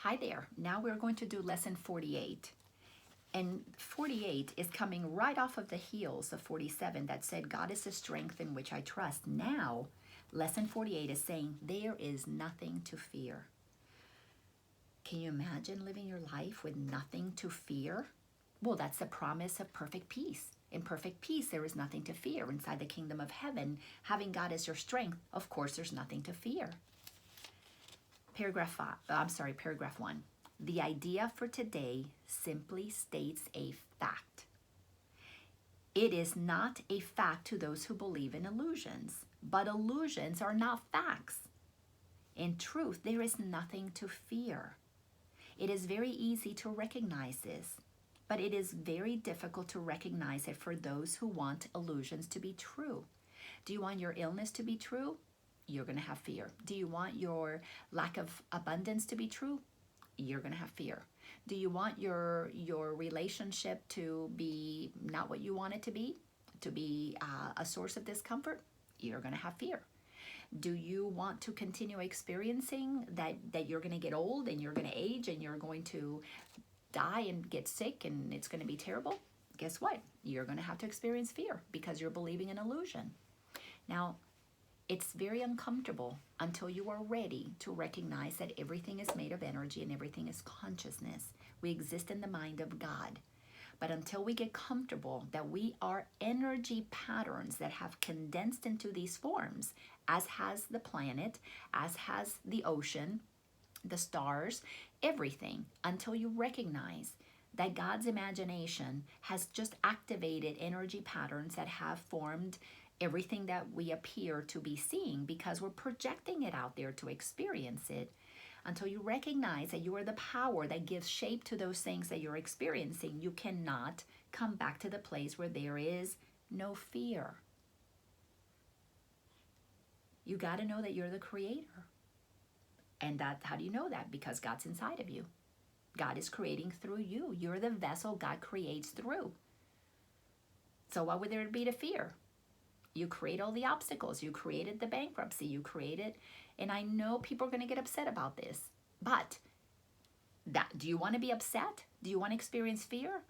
Hi there. Now we're going to do lesson 48. And 48 is coming right off of the heels of 47 that said, God is the strength in which I trust. Now, lesson 48 is saying, there is nothing to fear. Can you imagine living your life with nothing to fear? Well, that's the promise of perfect peace. In perfect peace, there is nothing to fear. Inside the kingdom of heaven, having God as your strength, of course, there's nothing to fear. Paragraph 1. The idea for today simply states a fact. It is not a fact to those who believe in illusions, but illusions are not facts. In truth, there is nothing to fear. It is very easy to recognize this, but it is very difficult to recognize it for those who want illusions to be true. Do you want your illness to be true? You're going to have fear. Do you want your lack of abundance to be true? You're going to have fear. Do you want your relationship to be not what you want it to be a source of discomfort? You're going to have fear. Do you want to continue experiencing that you're going to get old and you're going to age and you're going to die and get sick and it's going to be terrible? Guess what? You're going to have to experience fear because you're believing an illusion. Now, it's very uncomfortable until you are ready to recognize that everything is made of energy and everything is consciousness. We exist in the mind of God. But until we get comfortable that we are energy patterns that have condensed into these forms, as has the planet, as has the ocean, the stars, everything, until you recognize that God's imagination has just activated energy patterns that have formed everything that we appear to be seeing because we're projecting it out there to experience it. Until you recognize that you are the power that gives shape to those things that you're experiencing, you cannot come back to the place where there is no fear. You got to know that you're the creator. And how do you know that? Because God's inside of you. God is creating through you. You're the vessel God creates through. So what would there be to fear? You create all the obstacles. You created the bankruptcy. You created, and I know people are going to get upset about this, but do you want to be upset? Do you want to experience fear?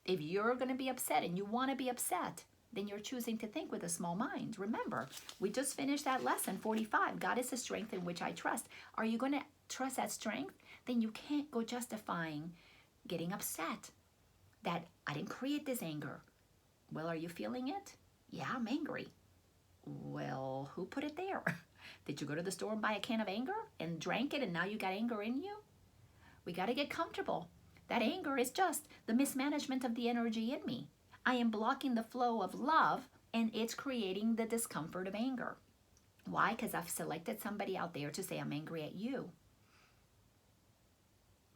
If you're going to be upset and you want to be upset, then you're choosing to think with a small mind. Remember, we just finished that lesson 45. God is the strength in which I trust. Are you going to trust that strength? Then you can't go justifying getting upset that I didn't create this anger. Well, are you feeling it? Yeah, I'm angry. Well, who put it there? Did you go to the store and buy a can of anger and drank it and now you got anger in you? We got to get comfortable. That anger is just the mismanagement of the energy in me. I am blocking the flow of love and it's creating the discomfort of anger. Why? Because I've selected somebody out there to say I'm angry at you.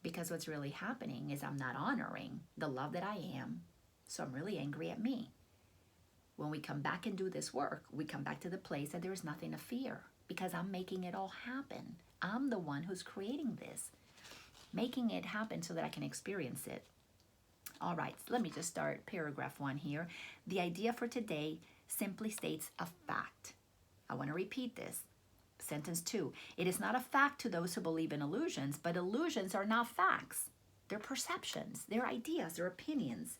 Because what's really happening is I'm not honoring the love that I am, so I'm really angry at me. When we come back and do this work, we come back to the place that there's nothing to fear because I'm making it all happen. I'm the one who's creating this, making it happen so that I can experience it. All right, so let me just start paragraph 1 here. The idea for today simply states a fact. I want to repeat this. Sentence 2. It is not a fact to those who believe in illusions, but illusions are not facts. They're perceptions, they're ideas, they're opinions.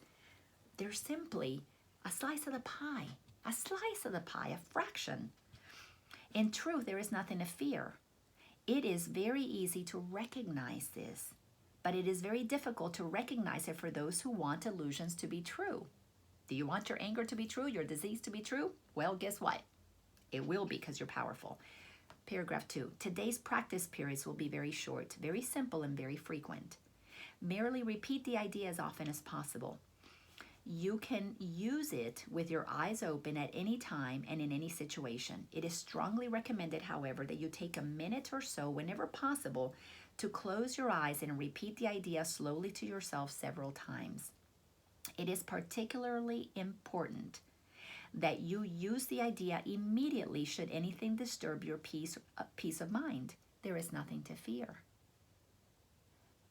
They're simply a slice of the pie, a fraction. In truth, there is nothing to fear. It is very easy to recognize this, but it is very difficult to recognize it for those who want illusions to be true. Do you want your anger to be true, your disease to be true? Well, guess what? It will be because you're powerful. Paragraph 2. Today's practice periods will be very short, very simple, and very frequent. Merely repeat the idea as often as possible. You can use it with your eyes open at any time and in any situation. It is strongly recommended, however, that you take a minute or so whenever possible to close your eyes and repeat the idea slowly to yourself several times. It is particularly important that you use the idea immediately should anything disturb your peace of mind. There is nothing to fear.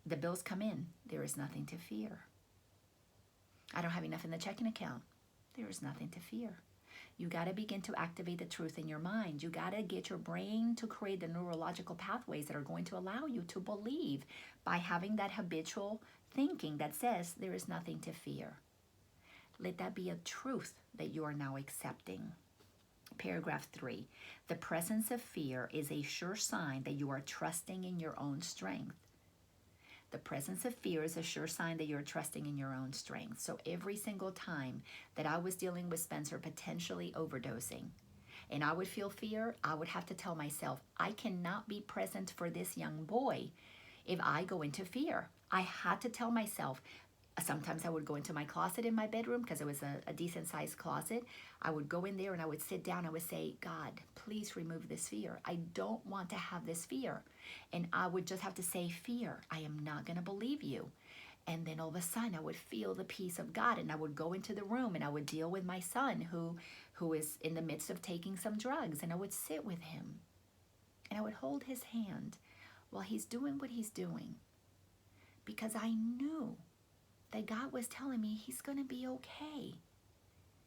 The bills come in. There is nothing to fear. I don't have enough in the checking account. There is nothing to fear. You got to begin to activate the truth in your mind. You got to get your brain to create the neurological pathways that are going to allow you to believe by having that habitual thinking that says there is nothing to fear. Let that be a truth that you are now accepting. Paragraph 3. The presence of fear is a sure sign that you are trusting in your own strength. The presence of fear is a sure sign that you're trusting in your own strength. So every single time that I was dealing with Spencer potentially overdosing, and I would feel fear, I would have to tell myself, I cannot be present for this young boy if I go into fear. I had to tell myself. Sometimes I would go into my closet in my bedroom because it was a decent sized closet. I would go in there and I would sit down. I would say, God, please remove this fear. I don't want to have this fear. And I would just have to say, fear, I am not going to believe you. And then all of a sudden I would feel the peace of God, and I would go into the room and I would deal with my son who is in the midst of taking some drugs, and I would sit with him and I would hold his hand while he's doing what he's doing, because I knew that God was telling me he's going to be okay.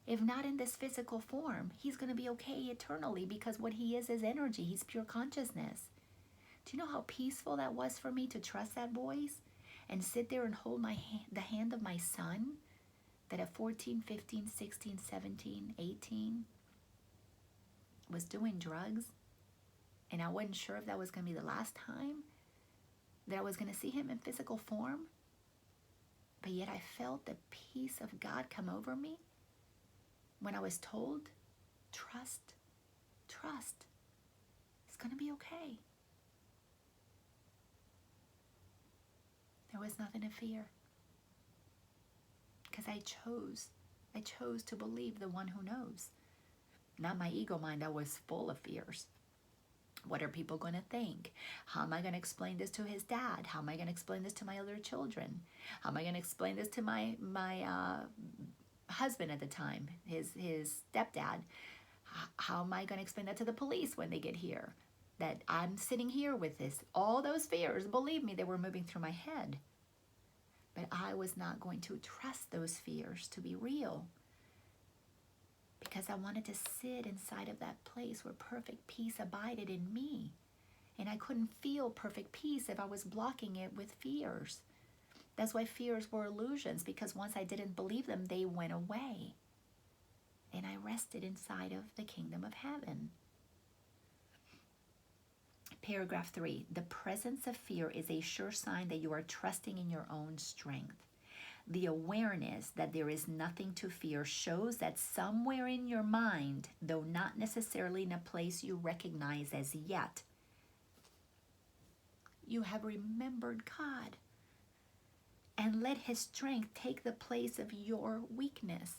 If not in this physical form, he's going to be okay eternally, because what he is energy. He's pure consciousness. Do you know how peaceful that was for me to trust that voice and sit there and hold the hand of my son that at 14, 15, 16, 17, 18 was doing drugs, and I wasn't sure if that was going to be the last time that I was going to see him in physical form? But yet I felt the peace of God come over me when I was told, trust, trust. It's going to be okay. There was nothing to fear, because I chose to believe the one who knows. Not my ego mind that was full of fears. What are people going to think? How am I going to explain this to his dad? How am I going to explain this to my other children? How am I going to explain this to my husband at the time, his stepdad? How am I going to explain that to the police when they get here? That I'm sitting here with this. All those fears, believe me, they were moving through my head. But I was not going to trust those fears to be real, because I wanted to sit inside of that place where perfect peace abided in me. And I couldn't feel perfect peace if I was blocking it with fears. That's why fears were illusions, because once I didn't believe them, they went away. And I rested inside of the kingdom of heaven. Paragraph 3. The presence of fear is a sure sign that you are trusting in your own strength. The awareness that there is nothing to fear shows that somewhere in your mind, though not necessarily in a place you recognize as yet, you have remembered God and let his strength take the place of your weakness.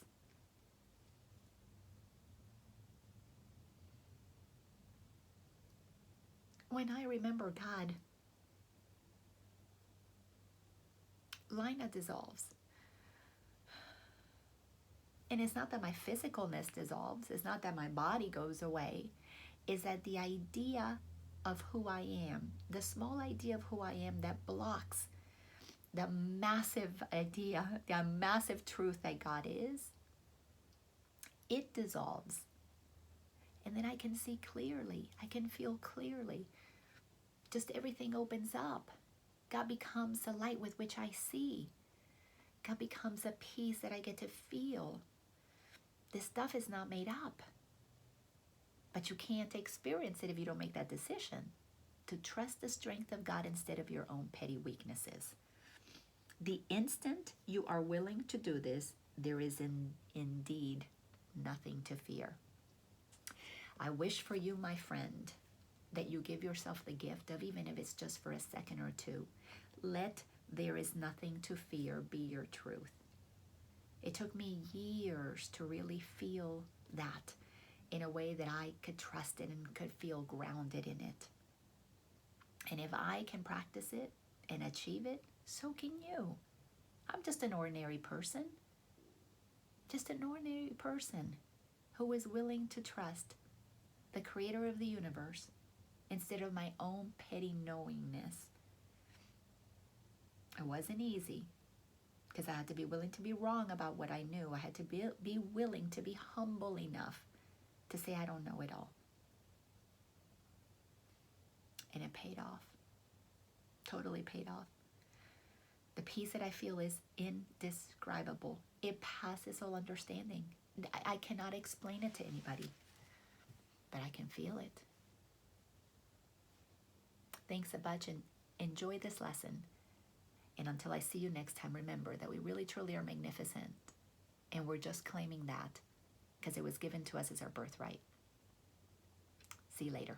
When I remember God, Laina dissolves. And it's not that my physicalness dissolves. It's not that my body goes away. It's that the idea of who I am, the small idea of who I am that blocks the massive idea, the massive truth that God is, it dissolves. And then I can see clearly. I can feel clearly. Just everything opens up. God becomes the light with which I see. God becomes a peace that I get to feel. This stuff is not made up. But you can't experience it if you don't make that decision to trust the strength of God instead of your own petty weaknesses. The instant you are willing to do this, there is indeed nothing to fear. I wish for you, my friend, that you give yourself the gift of, even if it's just for a second or two, let there is nothing to fear be your truth. It took me years to really feel that in a way that I could trust it and could feel grounded in it. And if I can practice it and achieve it, so can you. I'm just an ordinary person. Just an ordinary person who is willing to trust the creator of the universe instead of my own petty knowingness. It wasn't easy, because I had to be willing to be wrong about what I knew. I had to be willing to be humble enough to say I don't know it all. And it paid off. Totally paid off. The peace that I feel is indescribable. It passes all understanding. I cannot explain it to anybody, but I can feel it. Thanks a bunch, and enjoy this lesson. And until I see you next time, remember that we really truly are magnificent, and we're just claiming that because it was given to us as our birthright. See you later.